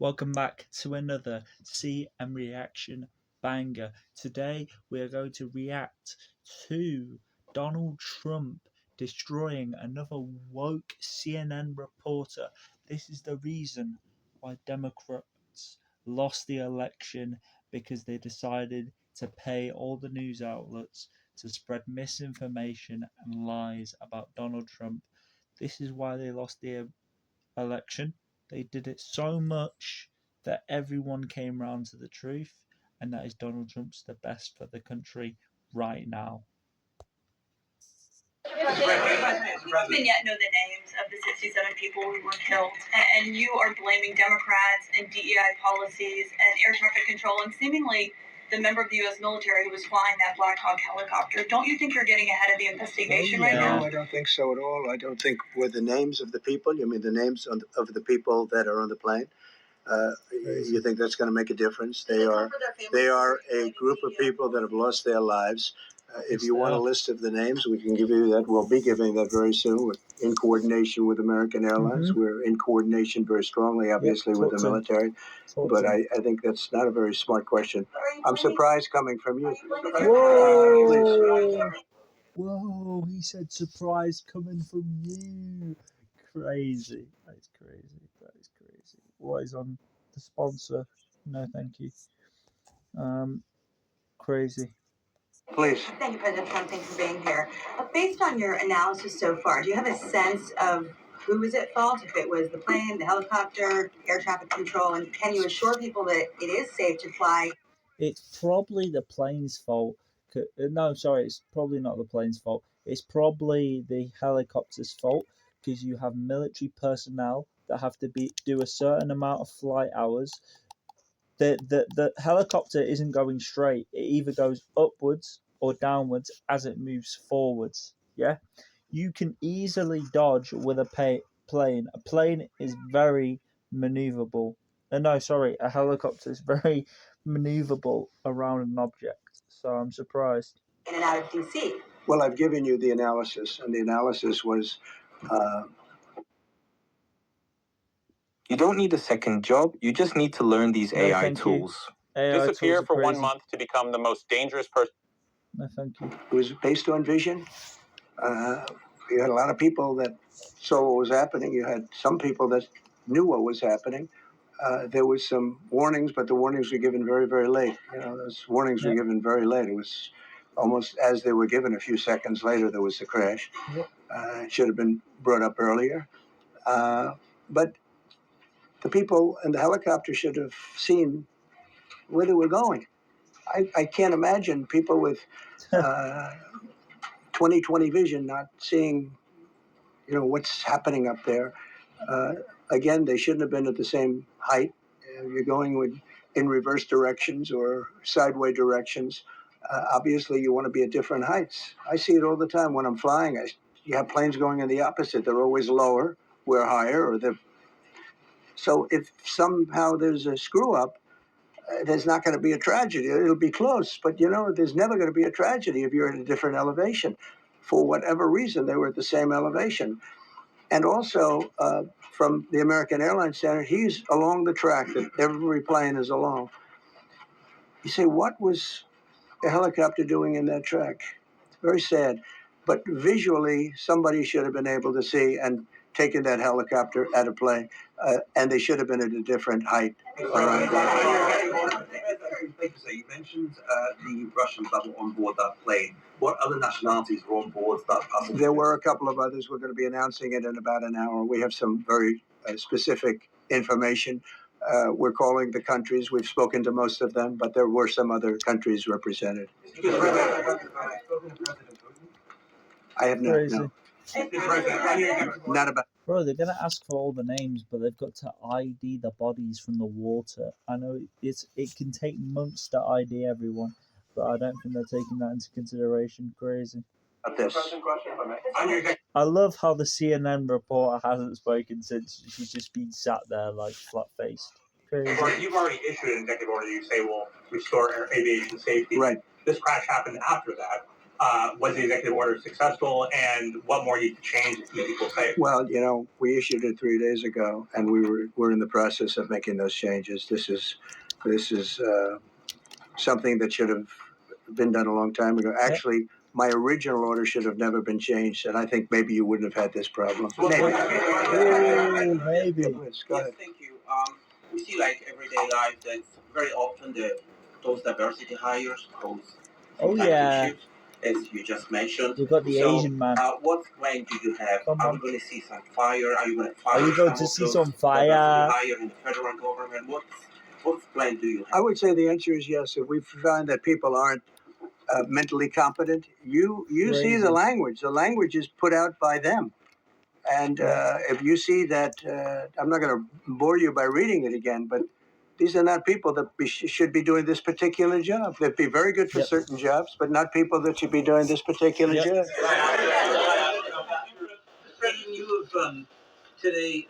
Welcome back to another CM Reaction banger. Today we are going to react to Donald Trump destroying another woke CNN reporter. This is the reason why Democrats lost the election, because they decided to pay all the news outlets to spread misinformation and lies about Donald Trump. This is why they lost the election. They did it so much that everyone came round to the truth, and that is Donald Trump's the best for the country right now. We don't even yet know the names of the 67 people who were killed, and you are blaming Democrats and DEI policies and air traffic control and seemingly the member of the U.S. military who was flying that Black Hawk helicopter. Don't you think you're getting ahead of the investigation right now? No, I don't think so at all. I don't think with the names of the people. You mean the names of the people that are on the plane? You think that's going to make a difference? They are a group of people that have lost their lives. If you want a list of the names, we can give you that. We'll be giving that very soon, in coordination with American Airlines. Mm-hmm. We're in coordination very strongly, obviously, with the military. But I think that's not a very smart question. I'm surprised coming from you. Whoa! Whoa, he said surprise coming from you. Crazy. That is crazy. That is crazy. What is on the sponsor? No, thank you. Crazy. Please. Thank you, President Trump. Thanks for being here. Based on your analysis so far, do you have a sense of who was at fault? If it was the plane, the helicopter, air traffic control, and can you assure people that it is safe to fly? It's probably the plane's fault. No, sorry, it's probably not the plane's fault. It's probably the helicopter's fault, because you have military personnel that have to do a certain amount of flight hours. The helicopter isn't going straight. It either goes upwards or downwards as it moves forwards. Yeah, you can easily dodge with a plane. A plane is very maneuverable. No, sorry, a helicopter is very maneuverable around an object. So I'm surprised. In and out of DC. Well, I've given you the analysis, and the analysis was. You don't need a second job. You just need to learn these AI tools. Disappear for 1 month to become the most dangerous person. No, thank you. It was based on vision. You had a lot of people that saw what was happening. You had some people that knew what was happening. There was some warnings, but the warnings were given very, very late. Those warnings were given very late. It was almost as they were given. A few seconds later, there was the crash. It should have been brought up earlier. But the people in the helicopter should have seen where they were going. I can't imagine people with 20/20 vision not seeing, what's happening up there. Again, they shouldn't have been at the same height. You're going in reverse directions or sideways directions. Obviously, you want to be at different heights. I see it all the time when I'm flying. You have planes going in the opposite. They're always lower. We're higher. So if somehow there's a screw up, there's not going to be a tragedy. It'll be close, but there's never going to be a tragedy if you're at a different elevation. For whatever reason, they were at the same elevation. And also, from the American Airlines Center, he's along the track that every plane is along. You say, what was a helicopter doing in that track? It's very sad. But visually, somebody should have been able to see and taken that helicopter out of play, and they should have been at a different height. You mentioned the Russians that were on board that plane. What other nationalities were on board that passengers? There were a couple of others. We're going to be announcing it in about an hour. We have some very specific information. We're calling the countries. We've spoken to most of them, but there were some other countries represented. I have not. No. Not about. Bro, they're gonna ask for all the names, but they've got to ID the bodies from the water. I know it can take months to ID everyone, but I don't think they're taking that into consideration. Crazy. This. I love how the CNN reporter hasn't spoken since. She's just been sat there like flat-faced. Crazy. You've already issued an executive order. You say will restore aviation safety. Right. This crash happened after that. Was the executive order successful, and what more needs to change to keep people safe? Well, you know, we issued it 3 days ago, and we're in the process of making those changes. This is something that should have been done a long time ago. Actually, my original order should have never been changed, and I think maybe you wouldn't have had this problem. Maybe. Ooh, maybe. Yes, go ahead. Thank you. We see like everyday life that very often those diversity hires cause Oh yeah, issues, as you just mentioned. you got the Asian man. What plan do you have? Come Are on. we going to see some fire? Are you going to fire? Are you going some to of see those some fire? diversity hire in the federal government? What plan do you have? I would say the answer is yes. If we find that people aren't mentally competent, you see the language. The language is put out by them. And if you see that, I'm not going to bore you by reading it again, but these are not people that should be doing this particular job. They'd be very good for certain jobs, but not people that should be doing this particular job. President, you have today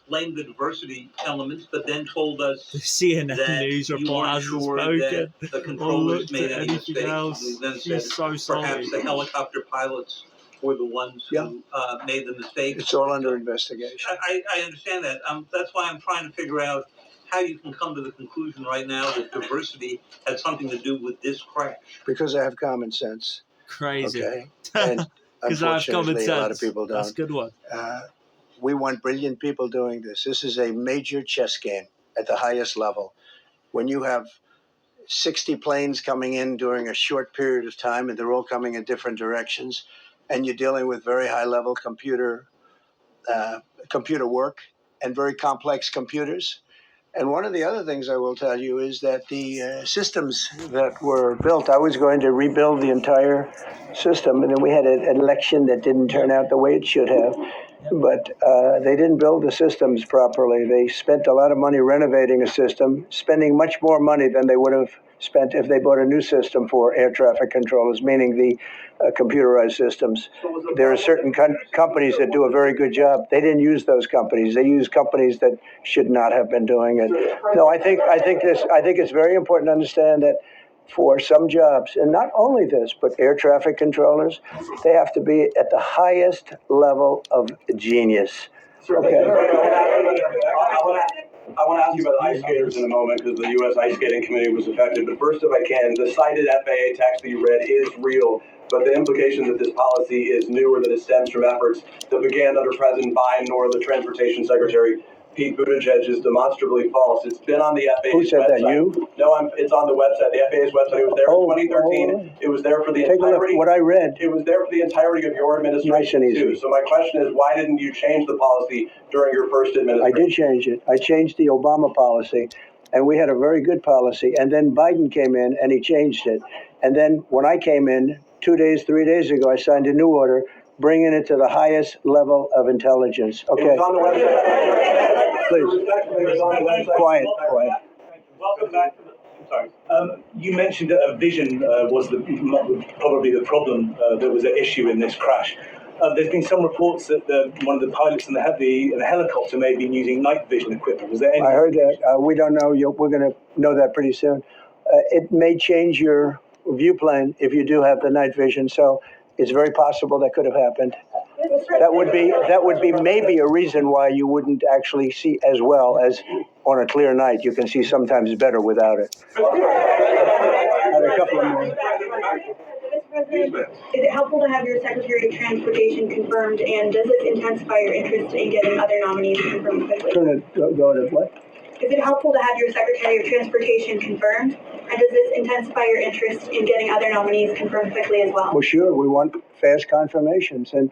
blamed the diversity elements, but then told us The CNN that news you report weren't hasn't sure spoken that the or controllers looked made at any anything mistakes. else. You then She's said so salty. perhaps the helicopter pilots were the ones who made the mistakes. It's all under investigation. I understand that. That's why I'm trying to figure out how you can come to the conclusion right now that diversity had something to do with this crash. Because I have common sense. Crazy. Okay. And Because I have common unfortunately, sense. a lot of people don't. That's a good one. We want brilliant people doing this. This is a major chess game at the highest level. When you have 60 planes coming in during a short period of time, and they're all coming in different directions, and you're dealing with very high-level computer work and very complex computers. And one of the other things I will tell you is that the systems that were built, I was going to rebuild the entire system, and then we had an election that didn't turn out the way it should have. But they didn't build the systems properly. They spent a lot of money renovating a system, spending much more money than they would have spent if they bought a new system for air traffic controllers, meaning the computerized systems. There are certain companies that do a very good job. They didn't use those companies. They used companies that should not have been doing it. No, I think it's very important to understand that for some jobs, and not only this, but air traffic controllers, they have to be at the highest level of genius. Okay. I want to ask you about ice skaters in a moment because the U.S. Ice Skating Committee was affected. But first, if I can, the cited FAA text that you read is real, but the implication that this policy is newer, that it stems from efforts that began under President Biden or the Transportation Secretary Pete Buttigieg is demonstrably false. It's been on the FAA's website. Who said that, you? No, it's on the website, the FAA's website. It was there in 2013. It was there for the Take entirety. a look. What I read. It was there for the entirety of your administration, nice and easy. too. So my question is, why didn't you change the policy during your first administration? I did change it. I changed the Obama policy, and we had a very good policy. And then Biden came in, and he changed it. And then when I came in 3 days ago, I signed a new order, bringing it to the highest level of intelligence. Okay. It was on the website. Please. Quiet. Welcome back. I'm sorry. You mentioned that a vision was probably the problem that was at issue in this crash. There's been some reports that one of the pilots in the helicopter may have been using night vision equipment. Was there any? I heard that. We don't know. We're going to know that pretty soon. It may change your view plane if you do have the night vision. So it's very possible that could have happened. That would be maybe a reason why you wouldn't actually see as well as on a clear night. You can see sometimes better without it. I have a couple of more. Is it helpful to have your Secretary of Transportation confirmed, and does this intensify your interest in getting other nominees confirmed quickly? Go to what? Is it helpful to have your Secretary of Transportation confirmed, and does this intensify your interest in getting other nominees confirmed quickly as well? Well, sure. We want fast confirmations, and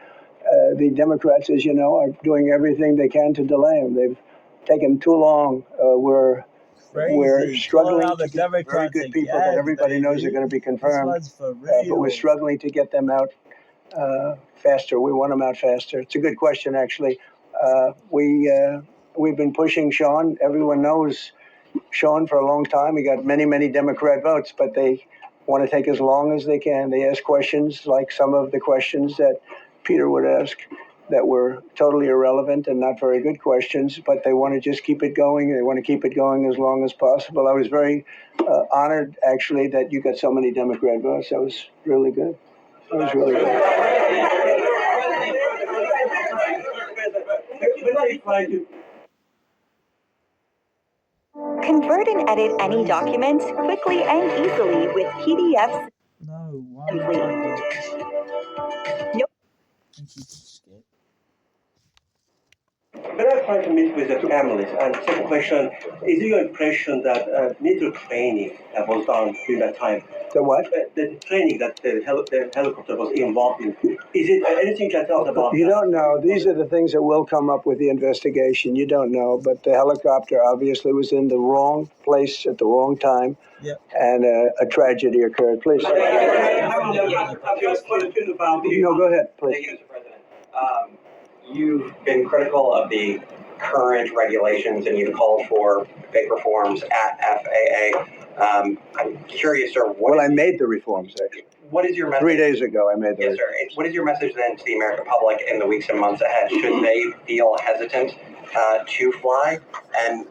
the Democrats, as you know, are doing everything they can to delay them. They've taken too long. We're struggling to get very good people that everybody knows are going to be confirmed, but we're struggling to get them out faster. We want them out faster. It's a good question, actually. We've been pushing Sean. Everyone knows Sean for a long time. He got many, many Democrat votes, but they want to take as long as they can. They ask questions like some of the questions that Peter would ask that were totally irrelevant and not very good questions, but they want to just keep it going. They want to keep it going as long as possible. I was very honored, actually, that you got so many Democrat votes. That was really good. That was really good. Convert and edit any documents quickly and easily with PDFs. No, why am I trying to do this? Nope. Thank you, Skip. When I try to meet with the families, and second question, is it your impression that little training was done during that time? The what? The training that the helicopter was involved in. Is it anything you can tell us about? You don't know. These are the things that will come up with the investigation. You don't know. But the helicopter obviously was in the wrong place at the wrong time. Yep. And a tragedy occurred. Please. No, go ahead, please. Thank you, Mr. President. You've been critical of the current regulations and you've called for big reforms at FAA. I'm curious, sir. Well, I made the reforms, actually. What is your message? 3 days ago, I made Yes, those. sir. What is your message then to the American public in the weeks and months ahead? Should they feel hesitant to fly? And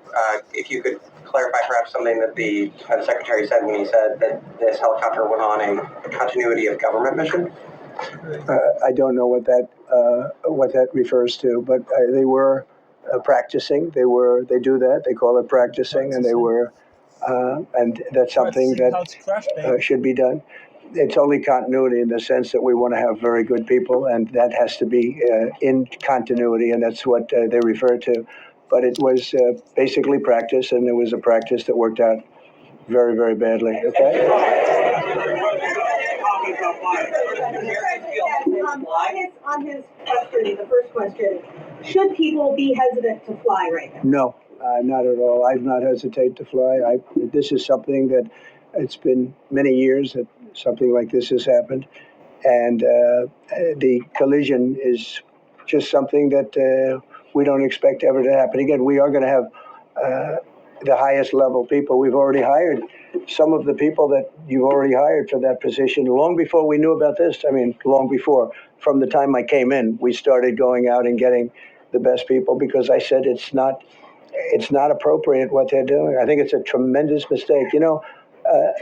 if you could clarify perhaps something that the Secretary said when he said that this helicopter went on a continuity of government mission? I don't know what that refers to, but they were practicing. They do that. They call it practicing, and they were, and that's something that should be done. It's only continuity in the sense that we want to have very good people, and that has to be in continuity, and that's what they refer to. But it was basically practice, and it was a practice that worked out very, very badly. Okay. On his question, the first question, should people be hesitant to fly right now? No, not at all. I've not hesitated to fly. This is something that it's been many years that something like this has happened, and the collision is just something that we don't expect ever to happen again. We are going to have the highest level people. We've already hired some of the people that you've already hired for that position long before we knew about this. I mean, long before. From the time I came in, we started going out and getting the best people because I said it's not appropriate what they're doing. I think it's a tremendous mistake.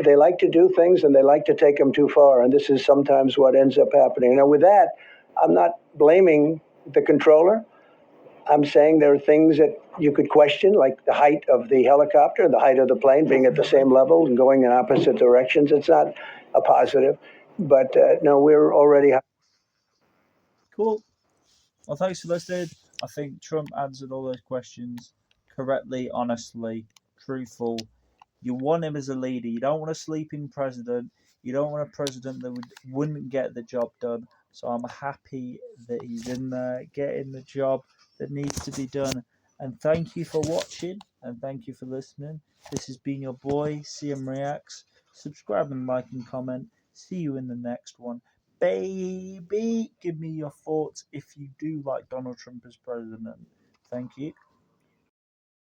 They like to do things and they like to take them too far, and this is sometimes what ends up happening. Now, with that, I'm not blaming the controller. I'm saying there are things that you could question, like the height of the helicopter, the height of the plane being at the same level and going in opposite directions. It's not a positive. But no, we're already... Cool. Well, thanks for listening. I think Trump answered all those questions correctly, honestly, truthful. You want him as a leader. You don't want a sleeping president. You don't want a president that wouldn't get the job done. So I'm happy that he's in there getting the job that needs to be done. And thank you for watching and thank you for listening. This has been your boy, CM Reacts. Subscribe and like and comment. See you in the next one. Baby, give me your thoughts if you do like Donald Trump as president. Thank you.